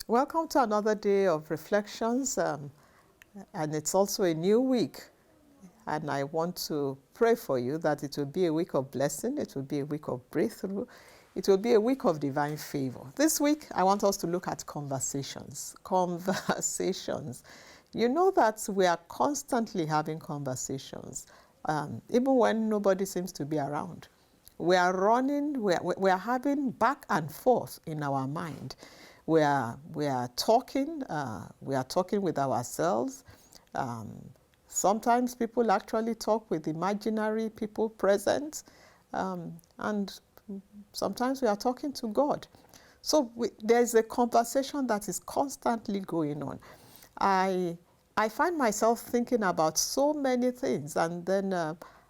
Welcome to another day of reflections, and it's also a new week. And I want to pray for you that it will be a week of blessing, it will be a week of breakthrough, it will be a week of divine favor. This week, I want us to look at conversations. Conversations. You know that we are constantly having conversations, even when nobody seems to be around. We are running, we are having back and forth in our mind. We are talking with ourselves. Sometimes people actually talk with imaginary people present, and sometimes we are talking to God. So there's a conversation that is constantly going on. I find myself thinking about so many things, and then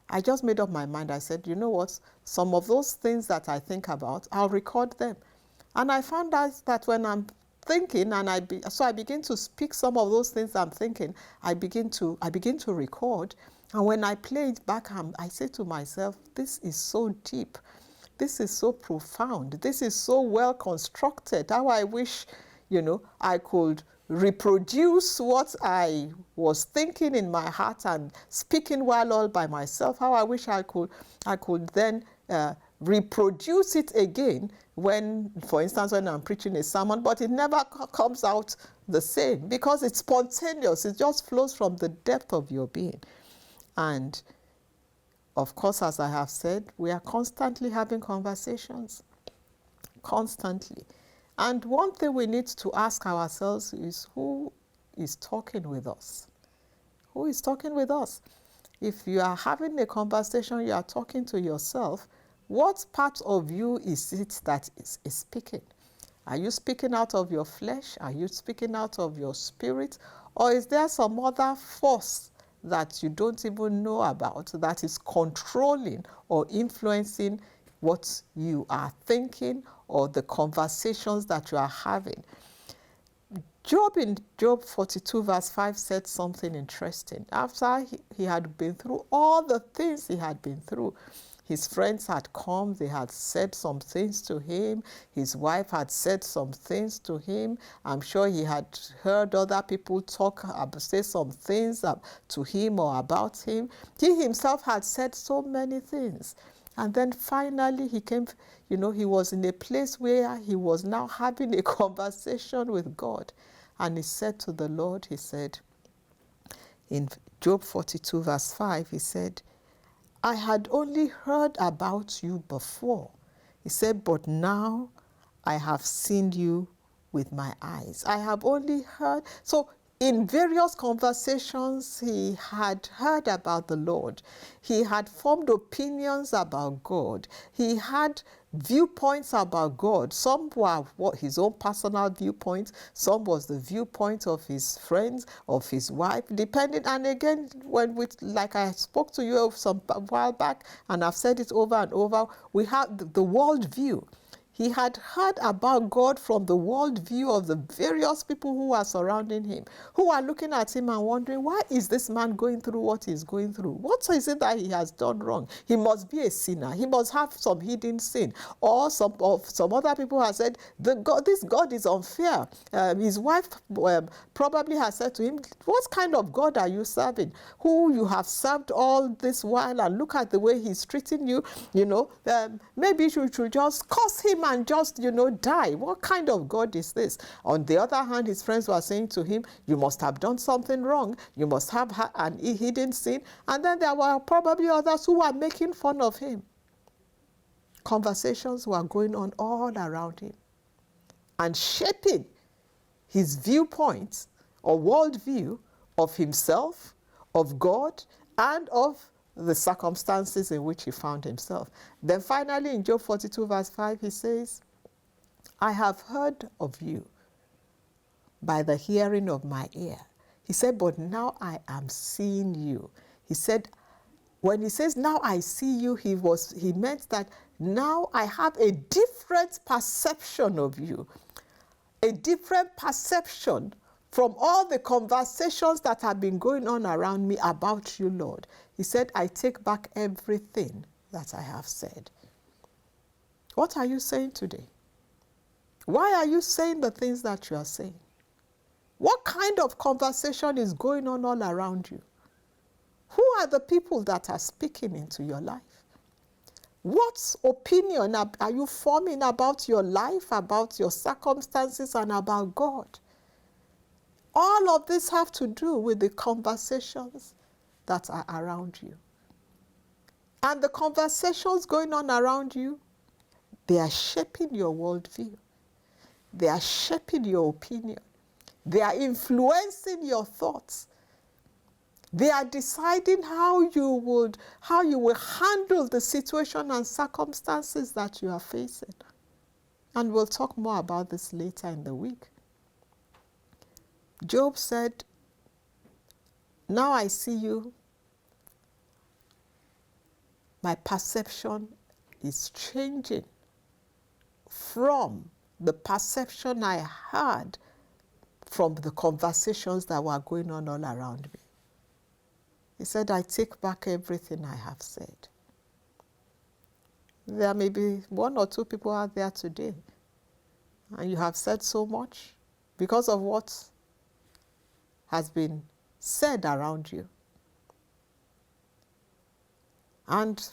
I just made up my mind. I said, you know what? Some of those things that I think about, I'll record them. And I found out that when I'm thinking, and so I begin to speak some of those things I'm thinking, I begin to record. And when I play it back, I say to myself, this is so deep. This is so profound. This is so well constructed. How I wish, I could reproduce what I was thinking in my heart and speaking while all by myself. How I wish I could then reproduce it again when, for instance, when I'm preaching a sermon, but it never comes out the same because it's spontaneous. It just flows from the depth of your being. And of course, as I have said, we are constantly having conversations. Constantly. And one thing we need to ask ourselves is, who is talking with us? Who is talking with us? If you are having a conversation, you are talking to yourself, what part of you is it that is speaking? Are you speaking out of your flesh? Are you speaking out of your spirit? Or is there some other force that you don't even know about that is controlling or influencing what you are thinking or the conversations that you are having? Job in Job 42 verse 5 said something interesting. After he had been through all the things he had been through, his friends had come, they had said some things to him, his wife had said some things to him. I'm sure he had heard other people say some things to him or about him. He himself had said so many things. And then finally he came, he was in a place where he was now having a conversation with God. And he said to the Lord, he said, in Job 42 verse 5, he said, I had only heard about you before. He said, but now I have seen you with my eyes. I have only heard. So in various conversations, he had heard about the Lord. He had formed opinions about God. He had viewpoints about God. Some were his own personal viewpoints. Some was the viewpoint of his friends, of his wife, depending. And again, like I spoke to you some while back, and I've said it over and over, we have the world view. He had heard about God from the worldview of the various people who are surrounding him, who are looking at him and wondering, why is this man going through what he's going through? What is it that he has done wrong? He must be a sinner. He must have some hidden sin. Or some other people have said, this God is unfair. His wife probably has said to him, what kind of God are you serving? Who you have served all this while, and look at the way he's treating you. Maybe you should just curse him and just, die. What kind of God is this? On the other hand, his friends were saying to him, you must have done something wrong. You must have an hidden sin. And then there were probably others who were making fun of him. Conversations were going on all around him and shaping his viewpoint or worldview of himself, of God, and of the circumstances in which he found himself. Then finally in Job 42 verse 5, he says, I have heard of you by the hearing of my ear. He said, but now I am seeing you. He said, when he says, now I see you, he meant that now I have a different perception of you. A different perception from all the conversations that have been going on around me about you, Lord. He said, I take back everything that I have said. What are you saying today? Why are you saying the things that you are saying? What kind of conversation is going on all around you? Who are the people that are speaking into your life? What opinion are you forming about your life, about your circumstances, and about God? All of this have to do with the conversations that are around you. And the conversations going on around you, they are shaping your worldview. They are shaping your opinion. They are influencing your thoughts. They are deciding how you will handle the situation and circumstances that you are facing. And we'll talk more about this later in the week. Job said, now I see you. My perception is changing from the perception I had from the conversations that were going on all around me. He said, I take back everything I have said. There may be one or two people out there today, and you have said so much because of what has been said around you. And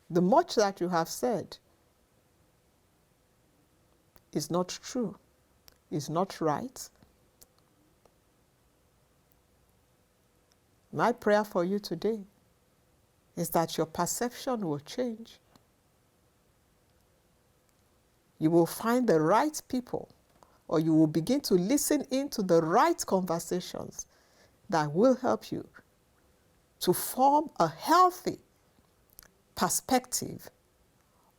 the much that you have said is not true, is not right. My prayer for you today is that your perception will change. You will find the right people, or you will begin to listen into the right conversations that will help you to form a healthy perspective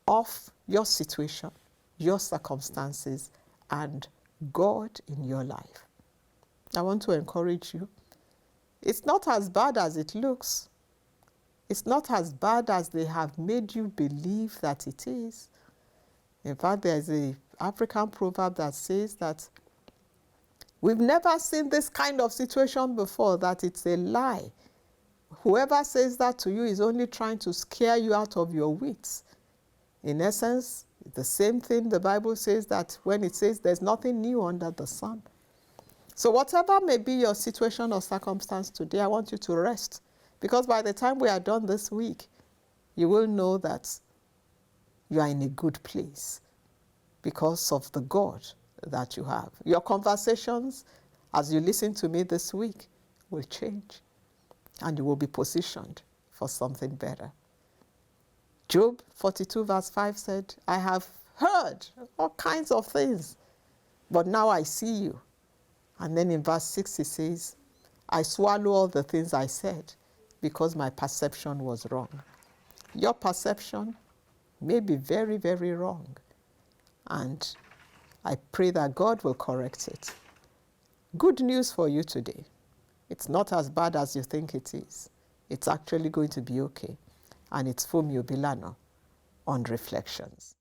of your situation, your circumstances, and God in your life. I want to encourage you. It's not as bad as it looks. It's not as bad as they have made you believe that it is. In fact, there's an African proverb that says that we've never seen this kind of situation before, that it's a lie. Whoever says that to you is only trying to scare you out of your wits. In essence, the same thing the Bible says, that when it says there's nothing new under the sun. So whatever may be your situation or circumstance today, I want you to rest. Because by the time we are done this week, you will know that you are in a good place because of the God that you have. Your conversations, as you listen to me this week, will change, and you will be positioned for something better. Job 42 verse 5 said, I have heard all kinds of things, but now I see you. And then in verse 6 he says, I swallow all the things I said because my perception was wrong. Your perception may be very, very wrong. And I pray that God will correct it. Good news for you today. It's not as bad as you think it is. It's actually going to be okay. And it's Fumi Obilano on Reflections.